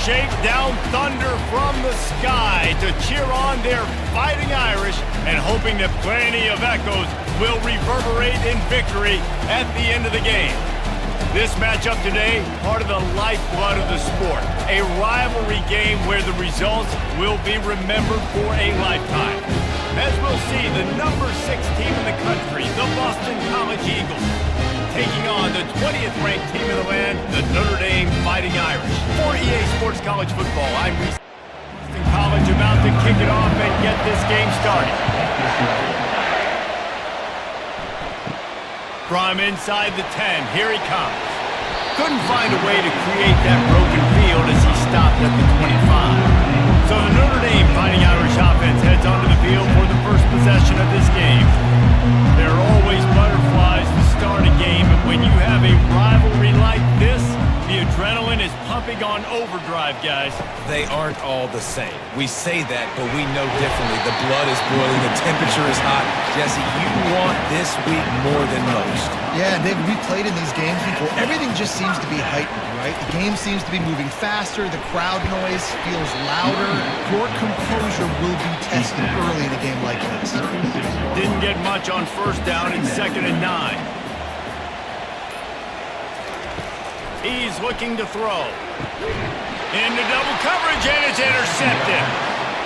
shake down thunder from the sky to cheer on their Fighting Irish and hoping that plenty of echoes will reverberate in victory at the end of the game. This matchup today, part of the lifeblood of the sport. A rivalry game where the results will be remembered for a lifetime. As we'll see, the number 6 team in the country, the Boston College Eagles, taking on the 20th ranked team in the land, the Notre Dame Fighting Irish. For EA Sports College Football, I'm Reese. Boston College about to kick it off and get this game started. From inside the 10, here he comes. Couldn't find a way to create that broken field as he stopped at the 25. So the Notre Dame Fighting Irish offense heads onto the field for the first possession of this game. There are always butterflies to start a game, and when you have a rivalry like this, the adrenaline is pumping on overdrive, guys. They aren't all the same. We say that, but we know differently. The blood is boiling, the temperature is hot. Jesse, you want this week more than most. Yeah, David, we played in these games before. Everything just seems to be heightened, right? The game seems to be moving faster. The crowd noise feels louder. Your composure will be tested early in a game like this. Didn't get much on first down in 2nd and 9. He's looking to throw. Into double coverage, and it's intercepted.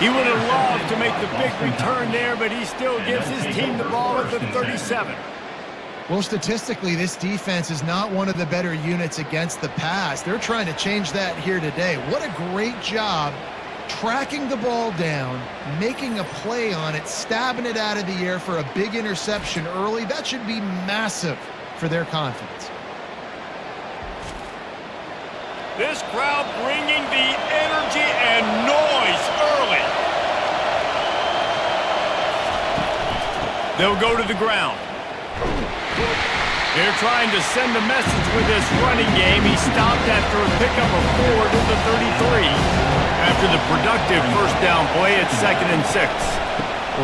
He would have loved to make the big return there, but he still gives his team the ball at the 37. Well, statistically, this defense is not one of the better units against the pass. They're trying to change that here today. What a great job tracking the ball down, making a play on it, stabbing it out of the air for a big interception early. That should be massive for their confidence. This crowd bringing the energy and noise early. They'll go to the ground. They're trying to send a message with this running game. He stopped after a pickup of 4 to the 33. After the productive first down play at 2nd and 6.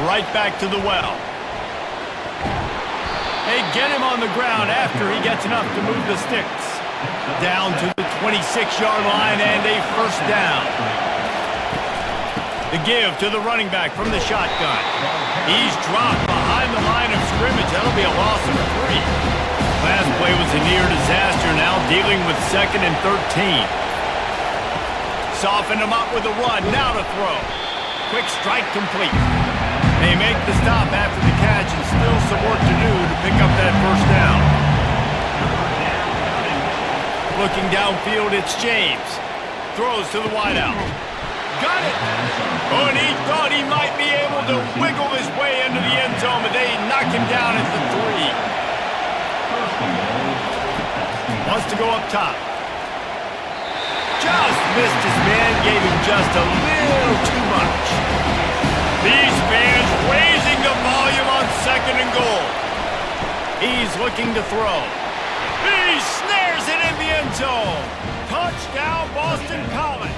Right back to the well. They get him on the ground after he gets enough to move the sticks. Down to the 26-yard line and a first down. The give to the running back from the shotgun. He's dropped behind the line of scrimmage. That'll be a loss of 3. Last play was a near disaster, now dealing with 2nd and 13. Soften him up with a run, now to throw. Quick strike complete. They make the stop after the catch and still some work to do to pick up that first down. Looking downfield, it's James. Throws to the wideout. Got it! Oh, and he thought he might be able to wiggle his way into the end zone, but they knock him down at the 3. Wants to go up top. Just missed his man, gave him just a little too much. These fans raising the volume on 2nd and goal. He's looking to throw. He snares it in the end zone. Touchdown, Boston College.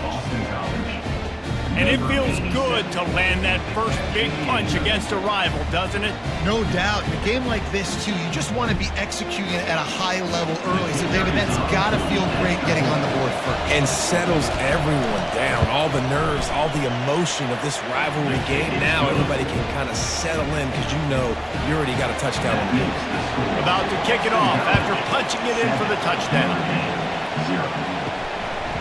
And it feels good to land that first big punch against a rival, doesn't it? No doubt. In a game like this, too, you just want to be executing it at a high level early. So, David, that's got to feel great getting on the board first. And settles everyone down. All the nerves, all the emotion of this rivalry game. Now everybody can kind of settle in because you know you already got a touchdown on the board. About to kick it off after punching it in for the touchdown.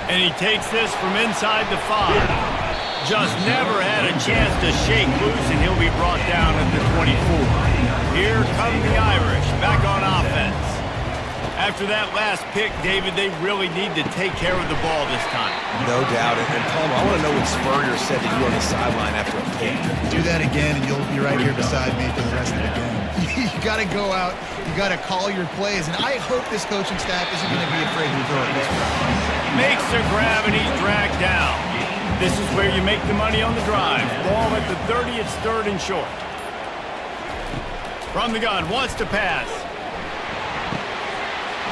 And he takes this from inside the 5. Just never had a chance to shake loose, and he'll be brought down at the 24. Here come the Irish, back on offense. After that last pick, David, they really need to take care of the ball this time. No doubt. And Palmer, I want to know what Spurrier said to you on the sideline after a pick. Do that again, and you'll be right here beside me for the rest of the game. You got to go out. You got to call your plays, and I hope this coaching staff isn't going to be afraid to throw it this way. Makes a grab, and he's dragged down. This is where you make the money on the drive. Ball at the 30, it's 3rd and short. From the gun, wants to pass.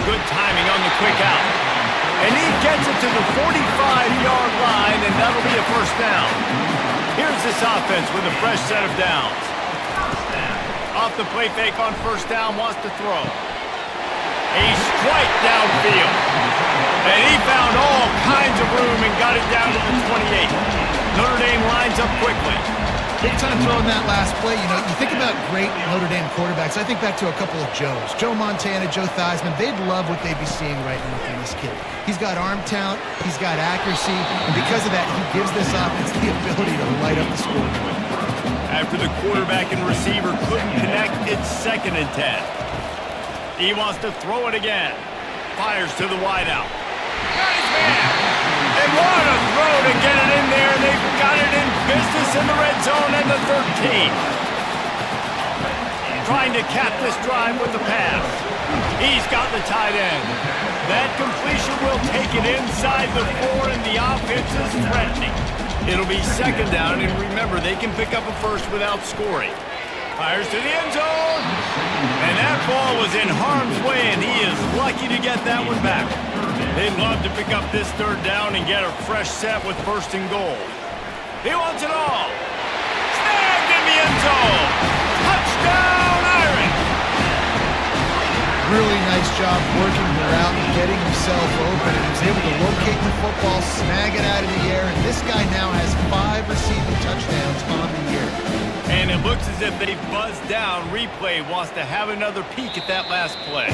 Good timing on the quick out. And he gets it to the 45-yard line, and that'll be a first down. Here's this offense with a fresh set of downs. Off the play fake on first down, wants to throw. A strike downfield. And he found all kinds of room and got it down to the 28. Notre Dame lines up quickly. Big time throw in that last play. You know, you think about great Notre Dame quarterbacks. I think back to a couple of Joes. Joe Montana, Joe Theismann. They'd love what they'd be seeing right now from this kid. He's got arm talent. He's got accuracy. And because of that, he gives this offense the ability to light up the scoreboard. After the quarterback and receiver couldn't connect, it's 2nd and 10. He wants to throw it again. Fires to the wideout. Got his man. They want to throw to get it in there. They've got it in business in the red zone at the 13. Trying to cap this drive with the pass. He's got the tight end. That completion will take it inside the 4, and the offense is threatening. It'll be 2nd down, and remember, they can pick up a first without scoring. Fires to the end zone. And that ball was in harm's way, and he is lucky to get that one back. They'd love to pick up this 3rd down and get a fresh set with 1st and goal. He wants it all. Snagged in the end zone. Touchdown, Irish. Really nice job working the route and getting himself open. He was able to locate the football, snag it out of the air, and this guy now has 5 receiving touchdowns on the year. And it looks as if they've buzzed down. Replay wants to have another peek at that last play.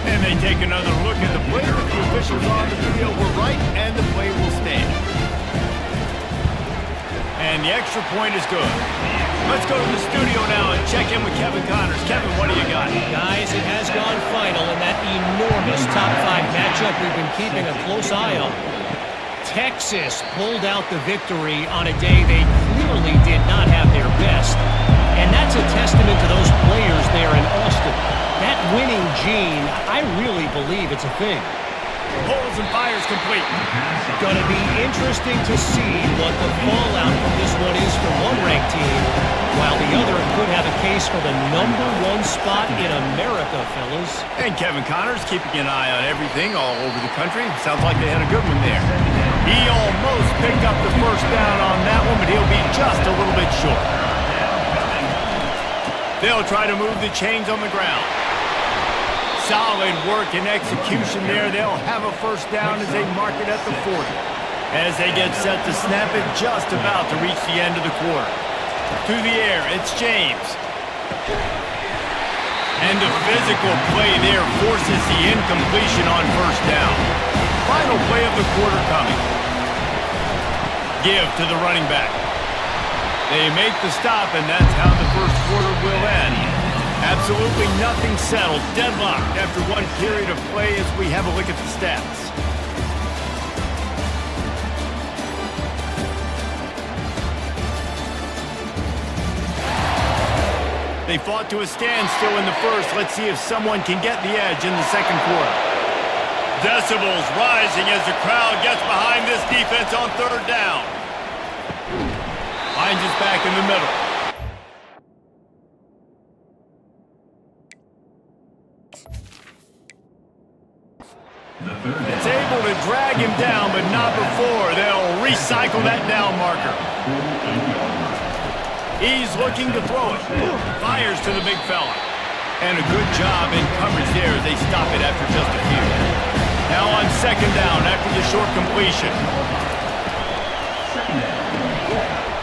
And they take another look at the play. The officials on the video were right, and the play will stand. And the extra point is good. Let's go to the studio now and check in with Kevin Connors. Kevin, what do you got? Guys, it has gone final in that enormous top 5 matchup we've been keeping a close eye on. Texas pulled out the victory on a day they clearly did not have their best. And that's a testament to those players there in Austin. That winning gene, I really believe it's a thing. Pulls and fires complete. Going to be interesting to see what the fallout from this one is for one ranked team, while the other could have a case for the #1 spot in America, fellas. And Kevin Connors keeping an eye on everything all over the country. Sounds like they had a good one there. He almost picked up the 1st down on that one, but he'll be just a little bit short. They'll try to move the chains on the ground. Solid work and execution there. They'll have a 1st down as they mark it at the 40. As they get set to snap it, just about to reach the end of the quarter. To the air, it's James. And the physical play there forces the incompletion on 1st down. Final play of the quarter coming. Give to the running back. They make the stop, and that's how the 1st quarter will end. Absolutely nothing settled. Deadlocked after one period of play as we have a look at the stats. They fought to a standstill in the 1st. Let's see if someone can get the edge in the 2nd quarter. Decibels rising as the crowd gets behind this defense on 3rd down. Finds his back in the middle. It's able to drag him down, but not before. They'll recycle that down marker. He's looking to throw it. Fires to the big fella. And a good job in coverage there as they stop it after just a few. Now on 2nd down after the short completion.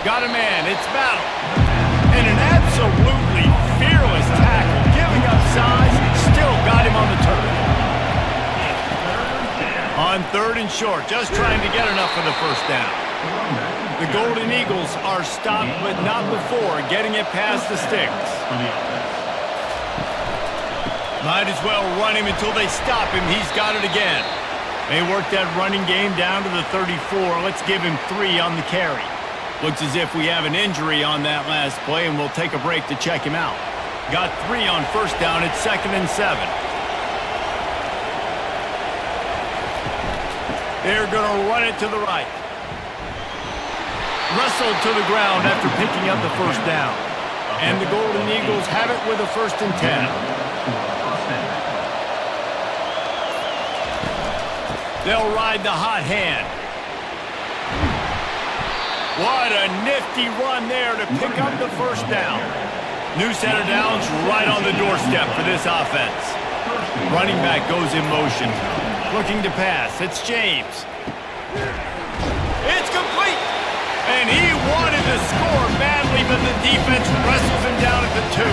Got a man. It's battle. And an absolutely fearless tackle. Giving up size. Still got him on the turf. On 3rd and short. Just trying to get enough for the 1st down. The Golden Eagles are stopped, but not before getting it past the sticks. Might as well run him until they stop him. He's got it again. They work that running game down to the 34. Let's give him 3 on the carry. Looks as if we have an injury on that last play, and we'll take a break to check him out. Got 3 on 1st down. It's 2nd and 7. They're going to run it to the right. Wrestled to the ground after picking up the 1st down. And the Golden Eagles have it with a 1st and 10. They'll ride the hot hand. What a nifty run there to pick up the 1st down. New set of downs right on the doorstep for this offense. Running back goes in motion. Looking to pass. It's James. It's complete. And he wanted to score badly, but the defense wrestles him down at the 2.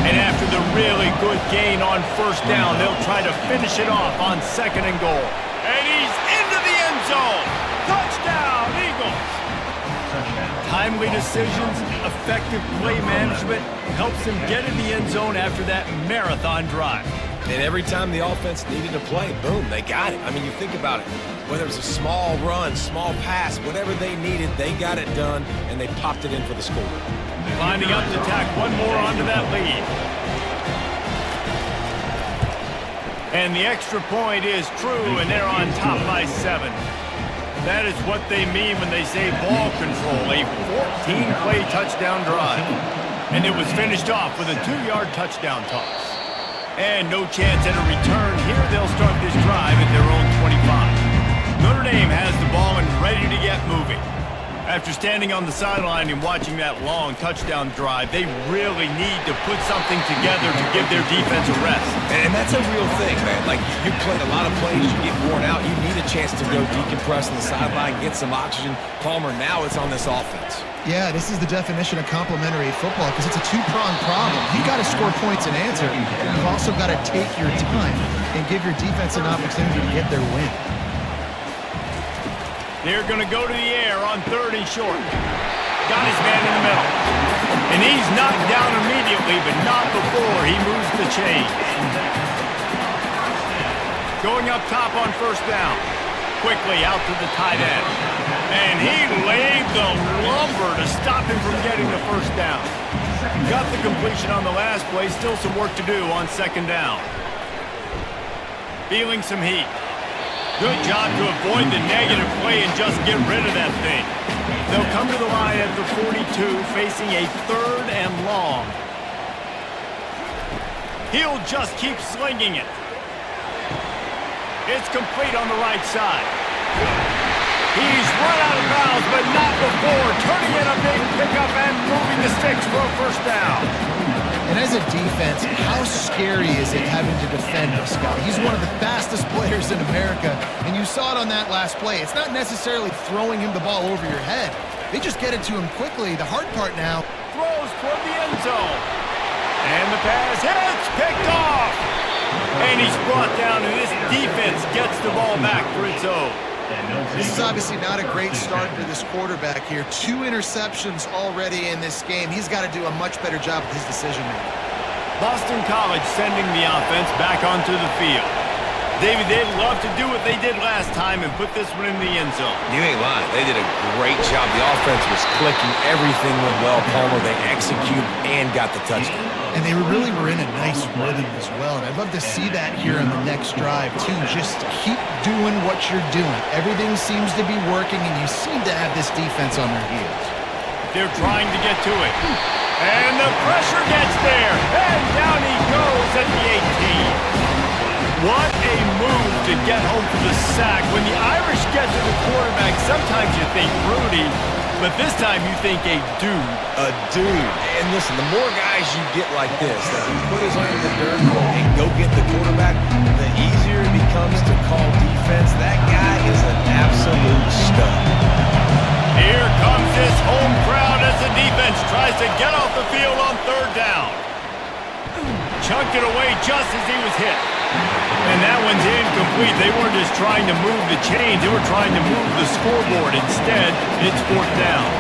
And after the really good gain on first down, they'll try to finish it off on 2nd and goal. And he's into the end zone. Touchdown, Eagles. Timely decisions, effective play management helps them get in the end zone after that marathon drive. And every time the offense needed to play, boom, they got it. I mean, you think about it. Whether it's a small run, small pass, whatever they needed, they got it done, and they popped it in for the score. Lining up to tack one more onto that lead. And the extra point is true, and they're on top by 7. That is what they mean when they say ball control, a 14-play touchdown drive. And it was finished off with a 2-yard touchdown toss. And no chance at a return here. They'll start this drive at their own 25. Notre Dame has the ball and ready to get moving. After standing on the sideline and watching that long touchdown drive, they really need to put something together to give their defense a rest. And that's a real thing, man. Like, you played a lot of plays, you get worn out, you need a chance to go decompress on the sideline, get some oxygen. Palmer, now it's on this offense. Yeah, this is the definition of complementary football because it's a two-pronged problem. You got to score points and answer, and you've also got to take your time and give your defense an opportunity to get their win. They're going to go to the air on 3rd and short. Got his man in the middle. And he's knocked down immediately, but not before he moves the chains. Going up top on 1st down. Quickly out to the tight end. And he laid the lumber to stop him from getting the 1st down. Got the completion on the last play. Still some work to do on 2nd down. Feeling some heat. Good job to avoid the negative play and just get rid of that thing. They'll come to the line at the 42, facing a 3rd and long. He'll just keep slinging it. It's complete on the right side. He's run out of bounds, but not before turning in a big pickup and moving the sticks for a 1st down. And as a defense, how scary is it having to defend this guy? He's one of the fastest players in America, and you saw it on that last play. It's not necessarily throwing him the ball over your head. They just get it to him quickly. The hard part now. Throws toward the end zone. And the pass hits, picked off. And he's brought down, and this defense gets the ball back for its own. This is obviously not a great start for this quarterback here. 2 interceptions already in this game. He's got to do a much better job with his decision-making. Boston College sending the offense back onto the field. David, they'd love to do what they did last time and put this one in the end zone. You ain't lying. They did a great job. The offense was clicking. Everything went well. Palmer, they executed and got the touchdown. And they really were in a nice rhythm as well. And I'd love to see that here on the next drive, too. Just keep doing what you're doing. Everything seems to be working, and you seem to have this defense on their heels. They're trying to get to it. And the pressure gets there. And down he goes at the 18. What a move to get home for the sack. When the Irish get to the quarterback, sometimes you think Rudy, but this time you think a dude. A dude. And listen, the more guys you get like this that can put his arm in the dirt and go get the quarterback, the easier it becomes to call defense. That guy is an absolute stud. Here comes this home crowd as the defense tries to get off the field on 3rd down. Chunked it away just as he was hit. And that one's incomplete. They weren't just trying to move the chains. They were trying to move the scoreboard. Instead, it's 4th down.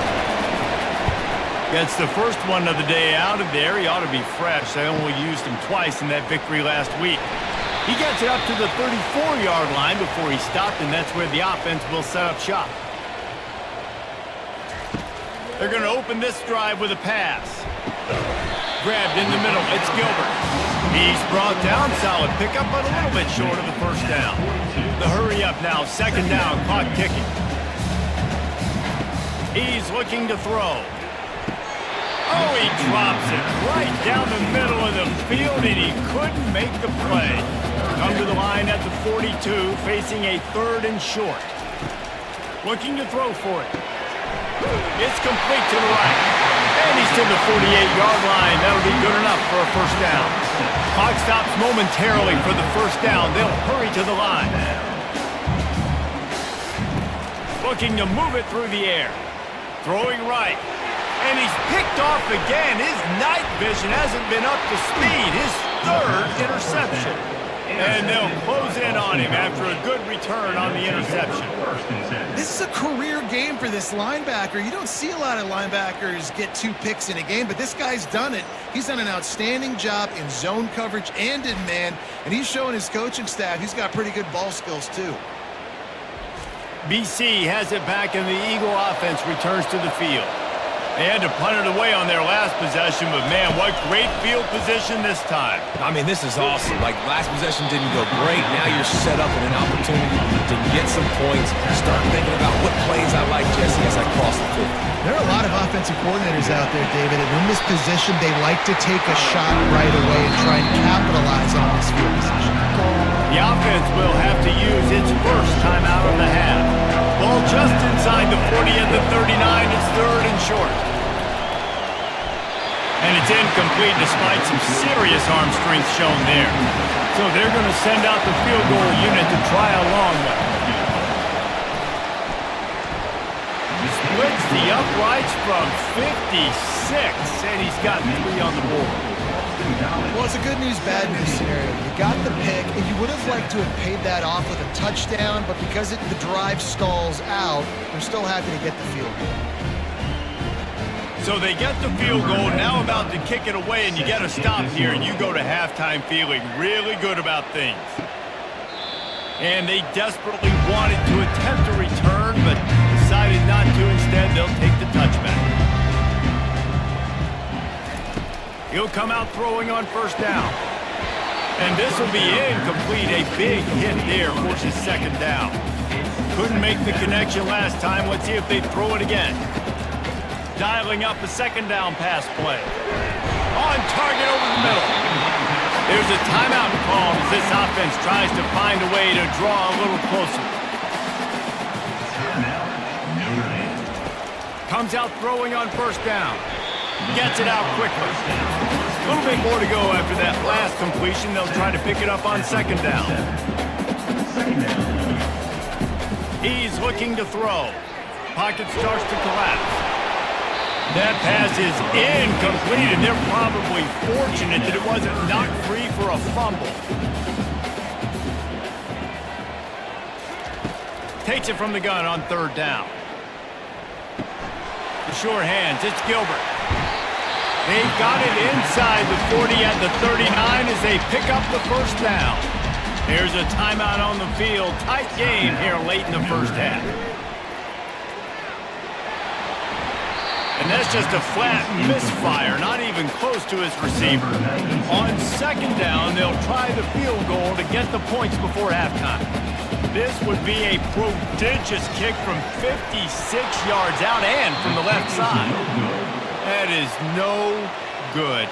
Gets the first one of the day out of there. He ought to be fresh. They only used him twice in that victory last week. He gets it up to the 34-yard line before he stopped, and that's where the offense will set up shop. They're going to open this drive with a pass. Grabbed in the middle. It's Gilbert. He's brought down. Solid pickup, but a little bit short of the 1st down. The hurry up now. 2nd down. Clock ticking. He's looking to throw. Oh, he drops it right down the middle of the field, and he couldn't make the play. Come to the line at the 42, facing a 3rd and short. Looking to throw for it. It's complete to the right. And he's to the 48-yard line. That'll be good enough for a first down. Clock stops momentarily for the first down. They'll hurry to the line. Looking to move it through the air. Throwing right. And he's picked off again. His night vision hasn't been up to speed. His third interception. And they'll close in on him after a good return on the interception. This is a career game for this linebacker. You don't see a lot of linebackers get 2 picks in a game, but this guy's done it. He's done an outstanding job in zone coverage and in man, and he's showing his coaching staff he's got pretty good ball skills too. BC has it back, and the Eagle offense returns to the field. They had to punt it away on their last possession, but man, what great field position this time. I mean, this is awesome. Like, last possession didn't go great. Now you're set up with an opportunity to get some points. Start thinking about what plays I like, Jesse, as I cross the field. There are a lot of offensive coordinators out there, David, and in this position, they like to take a shot right away and try and capitalize on this field position. The offense will have to use its first timeout of the half. Ball just inside the 40 at the 39. It's third and short. And it's incomplete despite some serious arm strength shown there. So they're going to send out the field goal unit to try a long one. Splits the uprights from 56, and he's got 3 on the board. Well, it's a good news, bad news scenario. You got the pick, and you would have liked to have paid that off with a touchdown, but because the drive stalls out, they're still happy to get the field goal. So they get the field goal, now about to kick it away, and you get a stop here, and you go to halftime feeling really good about things. And they desperately wanted to attempt a return, but decided not to. Instead, they'll take the touchback. He'll come out throwing on first down. And this will be incomplete. A big hit there forces second down. Couldn't make the connection last time. Let's see if they throw it again. Dialing up a second down pass play. On target over the middle. There's a timeout call as this offense tries to find a way to draw a little closer. Comes out throwing on first down. Gets it out quickly. A little bit more to go after that last completion. They'll try to pick it up on second down. He's looking to throw. Pocket starts to collapse. That pass is incomplete, and they're probably fortunate that it wasn't knocked free for a fumble. Takes it from the gun on third down. The sure hands, it's Gilbert. They've got it inside the 40 at the 39 as they pick up the first down. There's a timeout on the field. Tight game here late in the first half. And that's just a flat misfire, not even close to his receiver. On second down, they'll try the field goal to get the points before halftime. This would be a prodigious kick from 56 yards out and from the left side. That is no good.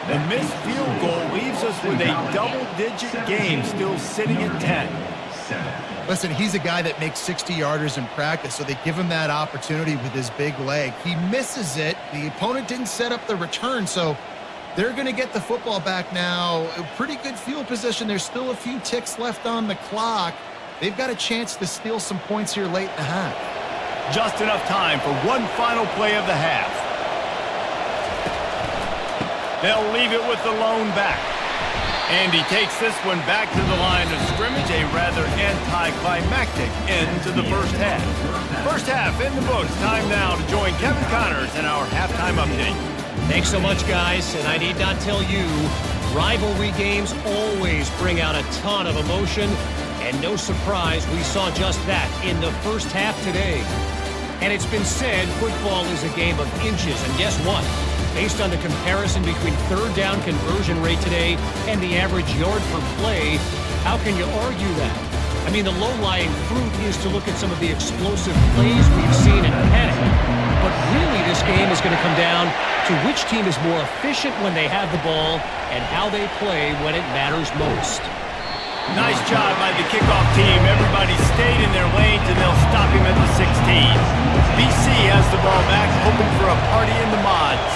The missed field goal leaves us with a double-digit game still sitting at 10. Listen, he's a guy that makes 60-yarders in practice, so they give him that opportunity with his big leg. He misses it. The opponent didn't set up the return, so they're going to get the football back now. A pretty good field position. There's still a few ticks left on the clock. They've got a chance to steal some points here late in the half. Just enough time for one final play of the half. They'll leave it with the lone back. And he takes this one back to the line of scrimmage, a rather anticlimactic end to the first half. First half in the books. Time now to join Kevin Connors in our halftime update. Thanks so much, guys. And I need not tell you, rivalry games always bring out a ton of emotion. And no surprise, we saw just that in the first half today. And it's been said football is a game of inches. And guess what? Based on the comparison between third down conversion rate today and the average yard per play, how can you argue that? I mean, the low-lying fruit is to look at some of the explosive plays we've seen in panic. But really, this game is going to come down to which team is more efficient when they have the ball and how they play when it matters most. Nice job by the kickoff team. Everybody stayed in their lanes, and they'll stop him at the 16. BC has has the ball back, hoping for a party in the mods.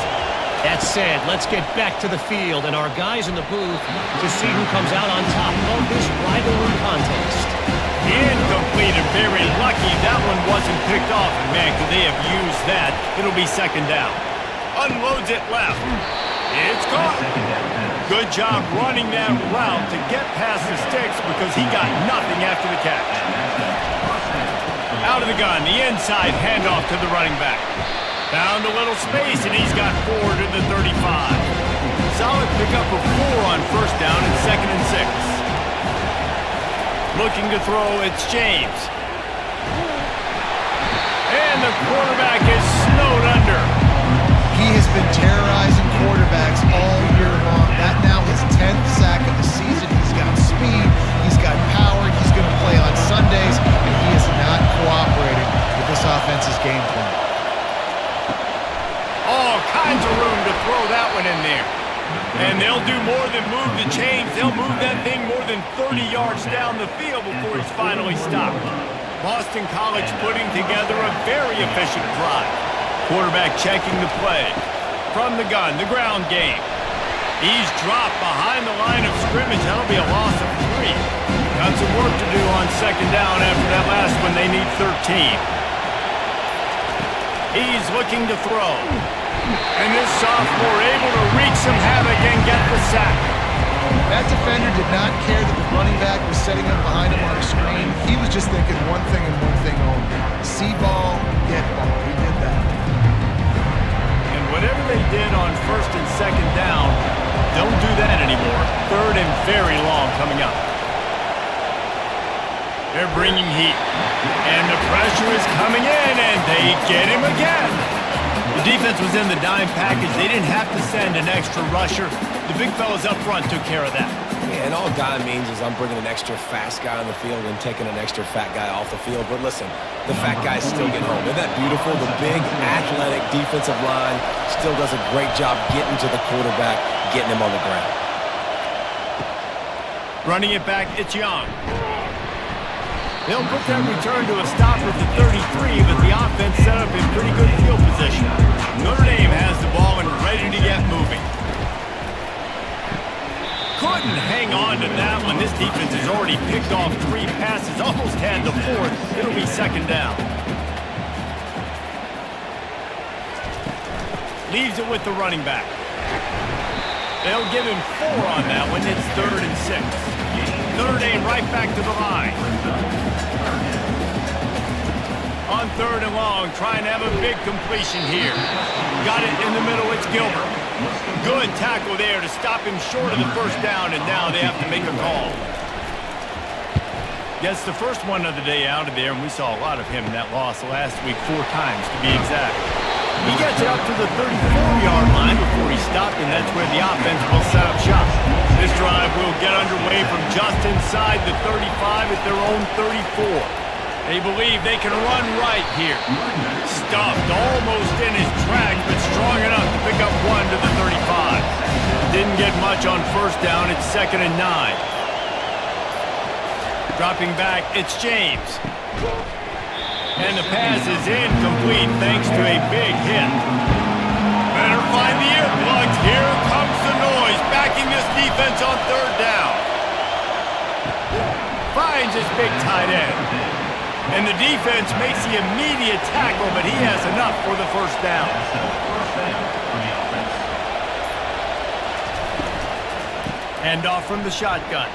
That said, let's get back to the field and our guys in the booth to see who comes out on top of this rivalry contest. Incomplete and very lucky that one wasn't picked off. And man, could they have used that? It'll be second down. Unloads it left. It's caught. Good job running that route to get past the sticks because he got nothing after the catch. Out of the gun, the inside handoff to the running back. Found a little space, and he's got 4 to the 35. Solid pickup of 4 on first down and 2nd and 6. Looking to throw, it's James. And the quarterback is snowed under. He has been terrorizing quarterbacks all year long. That now his 10th sack of the season. He's got speed. He's got power. He's going to play on Sundays, and he is not cooperating with this offense's game plan. All kinds of room to throw that one in there. And they'll do more than move the chains. They'll move that thing more than 30 yards down the field before he's finally stopped. Boston College putting together a very efficient drive. Quarterback checking the play. From the gun, the ground game. He's dropped behind the line of scrimmage. That'll be a loss of 3. Got some work to do on second down after that last one. They need 13. He's looking to throw. And this sophomore able to wreak some havoc and get the sack. That defender did not care that the running back was setting up behind him on a screen. He was just thinking one thing and one thing only. See ball, get ball. He did that. And whatever they did on first and second down, don't do that anymore. Third and very long coming up. They're bringing heat. And the pressure is coming in, and they get him again. The defense was in the dime package. They didn't have to send an extra rusher. The big fellas up front took care of that. Yeah, and all dime means is I'm bringing an extra fast guy on the field and taking an extra fat guy off the field. But listen, the fat guys still get home. Isn't that beautiful? The big, athletic defensive line still does a great job getting to the quarterback, getting him on the ground. Running it back, it's Young. They'll put that return to a stop at the 33, but the offense set up in pretty good field position. Notre Dame has the ball and ready to get moving. Couldn't hang on to that one. This defense has already picked off 3 passes, almost had the 4th. It'll be second down. Leaves it with the running back. They'll give him 4 on that one. It's 3rd and 6. Notre Dame right back to the line. On 3rd and long, trying to have a big completion here. Got it in the middle, it's Gilbert. Good tackle there to stop him short of the first down, and now they have to make a call. Gets the first one of the day out of there, and we saw a lot of him in that loss last week, 4 times to be exact. He gets it up to the 34-yard line before he stopped, and that's where the offense will set up shop. This drive will get underway from just inside the 35 at their own 34. They believe they can run right here. Stuffed almost in his track, but strong enough to pick up 1 to the 35. Didn't get much on first down. It's 2nd and 9. Dropping back, it's James. And the pass is incomplete thanks to a big hit. Better find the earplugs. Here comes the noise, backing this defense on 3rd down. Finds his big tight end. And the defense makes the immediate tackle, but he has enough for the first down. Hand off from the shotgun.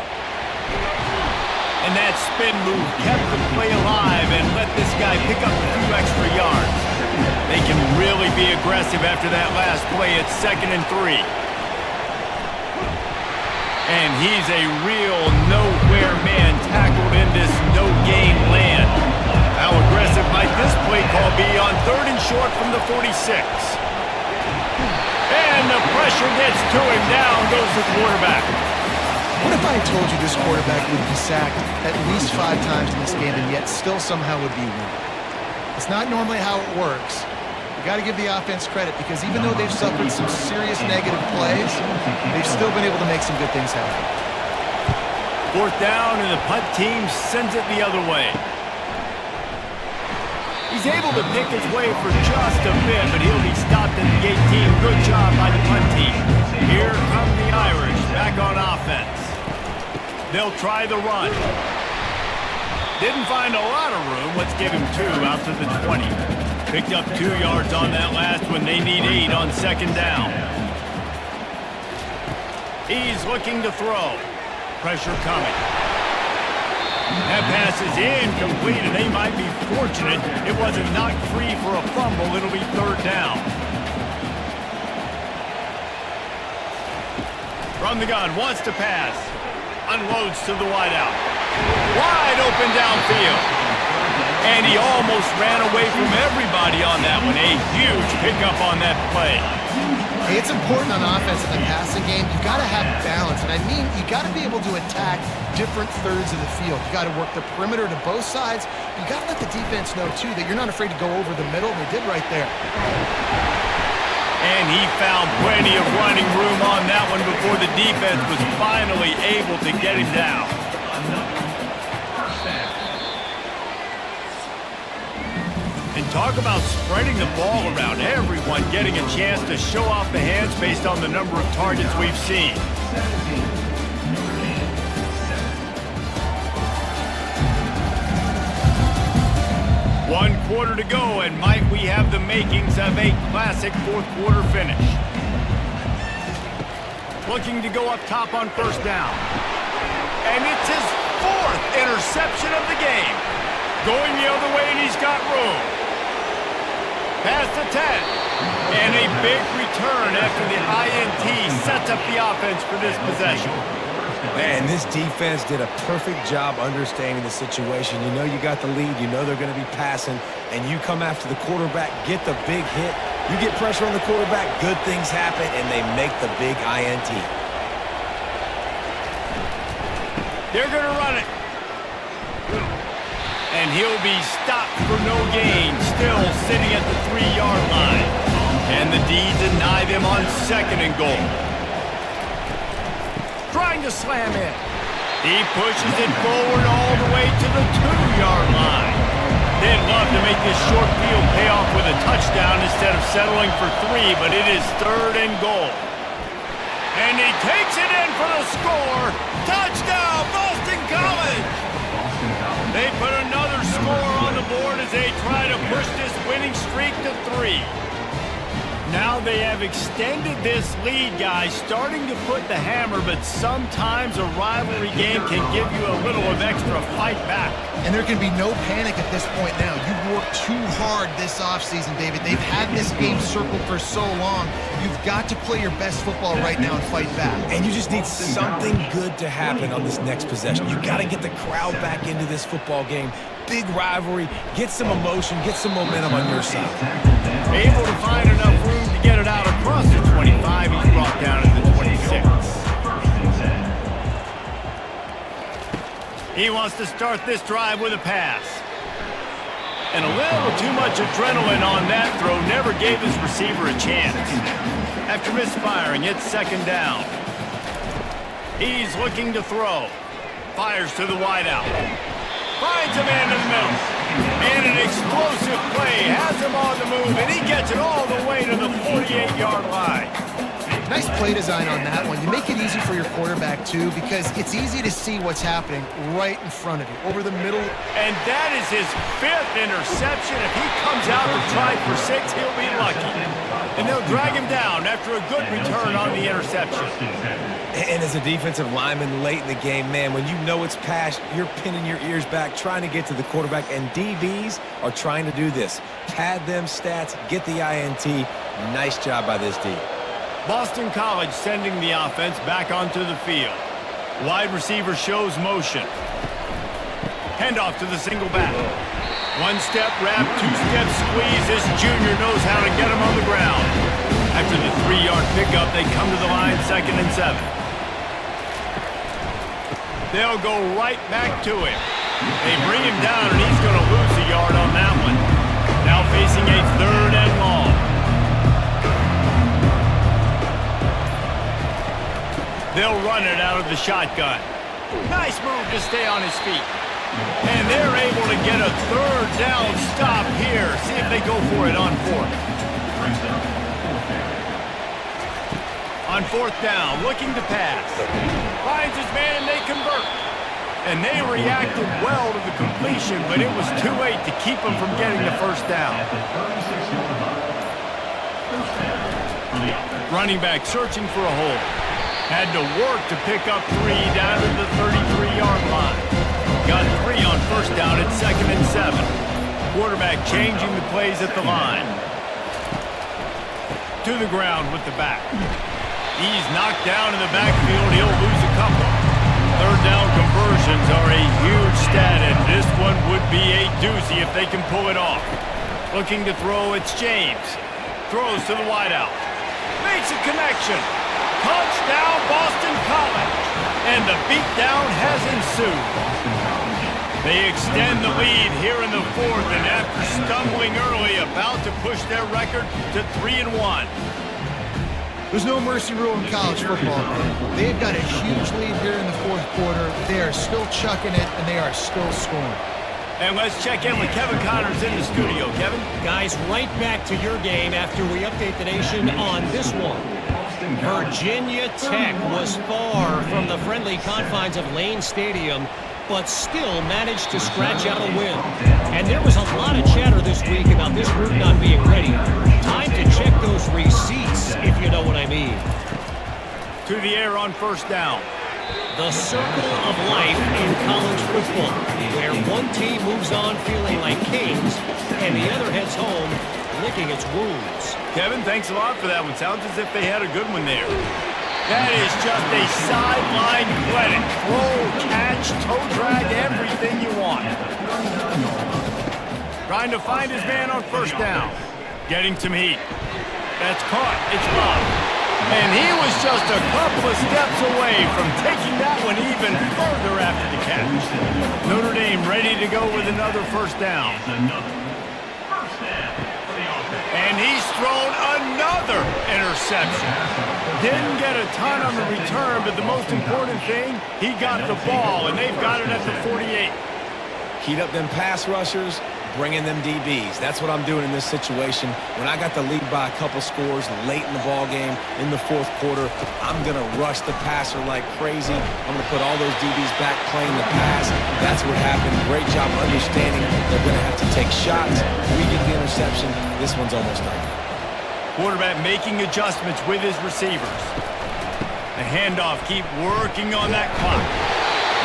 And that spin move kept the play alive and let this guy pick up a few extra yards. They can really be aggressive after that last play. It's 2nd and 3. And he's a real nowhere man tackled in this no-game land. How aggressive might this play call be on 3rd and short from the 46? And the pressure gets to him. Down goes the quarterback. What if I told you this quarterback would be sacked at least 5 times in this game and yet still somehow would be winning? It's not normally how it works. You got to give the offense credit because even though they've suffered some serious negative plays, they've still been able to make some good things happen. 4th down, and the punt team sends it the other way. He's able to pick his way for just a bit, but he'll be stopped at the 18. Good job by the punt team. Here come the Irish back on offense. They'll try the run. Didn't find a lot of room. Let's give him 2 out to the 20. Picked up 2 yards on that last one. They need 8 on second down. He's looking to throw. Pressure coming. That pass is incomplete, and they might be fortunate it wasn't knocked free for a fumble. It'll be 3rd down. From the gun, wants to pass. Unloads to the wideout. Wide open downfield. And he almost ran away from everybody on that one. A huge pickup on that play. Hey, it's important on offense in the passing game. You've got to have balance. And I mean, you got to be able to attack different thirds of the field. You got to work the perimeter to both sides. You got to let the defense know, too, that you're not afraid to go over the middle. They did right there. And he found plenty of running room on that one before the defense was finally able to get him down. And talk about spreading the ball around. Everyone getting a chance to show off the hands based on the number of targets we've seen. One quarter to go, and might we have the makings of a classic 4th quarter finish. Looking to go up top on 1st down. And it's his 4th interception of the game. Going the other way, and he's got room. Past the 10. And a big return after the INT sets up the offense for this possession. Man, this defense did a perfect job understanding the situation. You know you got the lead. You know they're going to be passing. And you come after the quarterback, get the big hit. You get pressure on the quarterback, good things happen, and they make the big INT. They're going to run it. And he'll be stopped for no gain, still sitting at the 3-yard line. And the D deny them on 2nd and goal. Trying to slam in. He pushes it forward all the way to the 2-yard line. They'd love to make this short field pay off with a touchdown instead of settling for 3, but it is 3rd and goal. And he takes it in for the score. Touchdown, Boston College! They put another score on the board as they try to push this winning streak to 3. Now they have extended this lead, guys, starting to put the hammer, but sometimes a rivalry game can give you a little of extra fight back. And there can be no panic at this point now. You've worked too hard this offseason, David. They've had this game circled for so long. You've got to play your best football right now and fight back. And you just need something good to happen on this next possession. You got to get the crowd back into this football game. Big rivalry, get some emotion, get some momentum on your side. Able to find enough room to get it out across the 25. He's brought down at the 26. He wants to start this drive with a pass. And a little too much adrenaline on that throw never gave his receiver a chance. After misfiring, it's 2nd down. He's looking to throw. Fires to the wideout. Finds a man in the middle. And an explosive play has him on the move, and he gets it all the way to the 48-yard line. Nice play design on that one. You make it easy for your quarterback, too, because it's easy to see what's happening right in front of you, over the middle. And that is his 5th interception. If he comes out to try for 6, he'll be lucky. And they'll drag him down after a good return on the interception. And as a defensive lineman late in the game, man, when you know it's past, you're pinning your ears back, trying to get to the quarterback, and DBs are trying to do this. Pad them stats, get the INT. Nice job by this D. Boston College sending the offense back onto the field. Wide receiver shows motion. Handoff to the single back. 1-step wrap, 2-step squeeze. This junior knows how to get him on the ground. After the 3-yard pickup, they come to the line 2nd and 7. They'll go right back to him. They bring him down, and he's going to lose a yard on that one. Now facing a 3rd and long. They'll run it out of the shotgun. Nice move to stay on his feet. And they're able to get a third down stop here. See if they go for it on fourth. On fourth down, looking to pass. Finds his man and they convert. And they reacted well to the completion, but it was too late to keep them from getting the first down. Running back searching for a hole. Had to work to pick up 3 down to the 33-yard line. Got 3 on first down at 2nd and 7. Quarterback changing the plays at the line. To the ground with the back. He's knocked down in the backfield. He'll lose a couple. Third down conversions are a huge stat, and this one would be a doozy if they can pull it off. Looking to throw, it's James. Throws to the wideout. Makes a connection. Touchdown, Boston College. And the beatdown has ensued. They extend the lead here in the fourth, and after stumbling early, about to push their record to 3-1. There's no mercy rule in college football, man. They've got a huge lead here in the fourth quarter. They are still chucking it, and they are still scoring. And let's check in with Kevin Connors in the studio. Kevin? Guys, right back to your game after we update the nation on this one. Virginia Tech was far from the friendly confines of Lane Stadium, but still managed to scratch out a win. And there was a lot of chatter this week about this group not being ready. Time to check those receipts, if you know what I mean. To the air on first down. The circle of life in college football, where one team moves on feeling like kings, and the other heads home licking its wounds. Kevin, thanks a lot for that one. Sounds as if they had a good one there. That is just a sideline credit. Throw, catch, toe drag, everything you want. Trying to find his man on first down. Getting some heat. That's caught. It's blocked. And he was just a couple of steps away from taking that one even further after the catch. Notre Dame ready to go with another first down. And he's thrown another interception. Didn't get a ton on the return, but the most important thing, he got the ball, and they've got it at the 48. Heat up them pass rushers, bring in them DBs. That's what I'm doing in this situation. When I got the lead by a couple scores late in the ball game, in the fourth quarter, I'm going to rush the passer like crazy. I'm going to put all those DBs back playing the pass. That's what happened. Great job understanding they're going to have to take shots. We get the interception. This one's almost done. Quarterback making adjustments with his receivers. The handoff, keep working on that clock.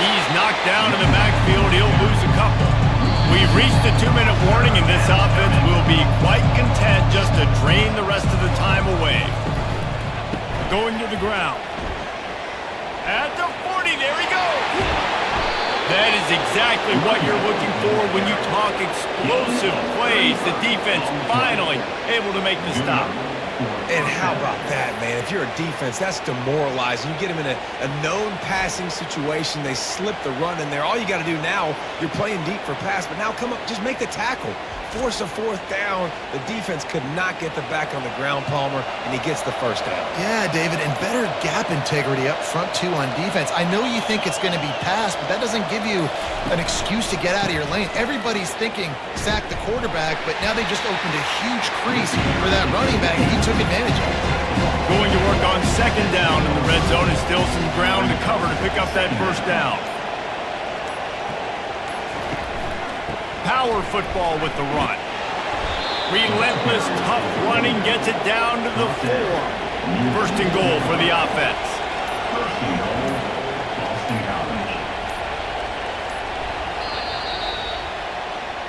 He's knocked down in the backfield. He'll lose a couple. We've reached the 2-minute warning, and this offense will be quite content just to drain the rest of the time away. Going to the ground. At the 40, there he goes. That is exactly what you're looking for when you talk explosive plays. The defense finally able to make the stop. And how about that, man? If you're a defense, that's demoralizing. You get them in a known passing situation. They slip the run in there. All you got to do now, you're playing deep for pass, but now come up, just make the tackle. Force a fourth down. The defense could not get the back on the ground, Palmer, and he gets the first down. Yeah, David, and better gap integrity up front, too, on defense. I know you think it's going to be passed, but that doesn't give you an excuse to get out of your lane. Everybody's thinking sack the quarterback, but now they just opened a huge crease for that running back, and he took advantage of it. Going to work on second down in the red zone. Is still some ground to cover to pick up that first down. Power football with the run. Relentless, tough running gets it down to the 4. First and goal for the offense.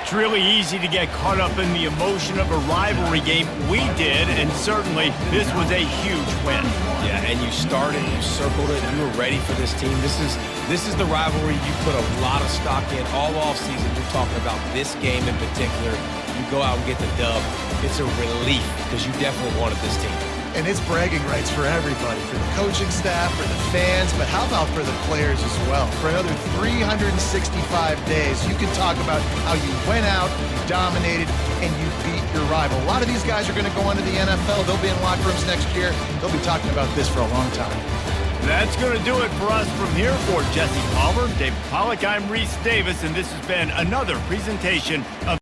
It's really easy to get caught up in the emotion of a rivalry game. We did, and certainly this was a huge win. Yeah, and you started, you circled it, you were ready for this team. This is the rivalry you put a lot of stock in all offseason. You're talking about this game in particular. You go out and get the dub. It's a relief because you definitely wanted this team. And it's bragging rights for everybody, for the coaching staff, for the fans, but how about for the players as well? For another 365 days, you can talk about how you went out, you dominated, and you beat your rival. A lot of these guys are going to go into the NFL. They'll be in locker rooms next year. They'll be talking about this for a long time. That's going to do it for us from here. For Jesse Palmer, David Pollack, I'm Reese Davis, and this has been another presentation of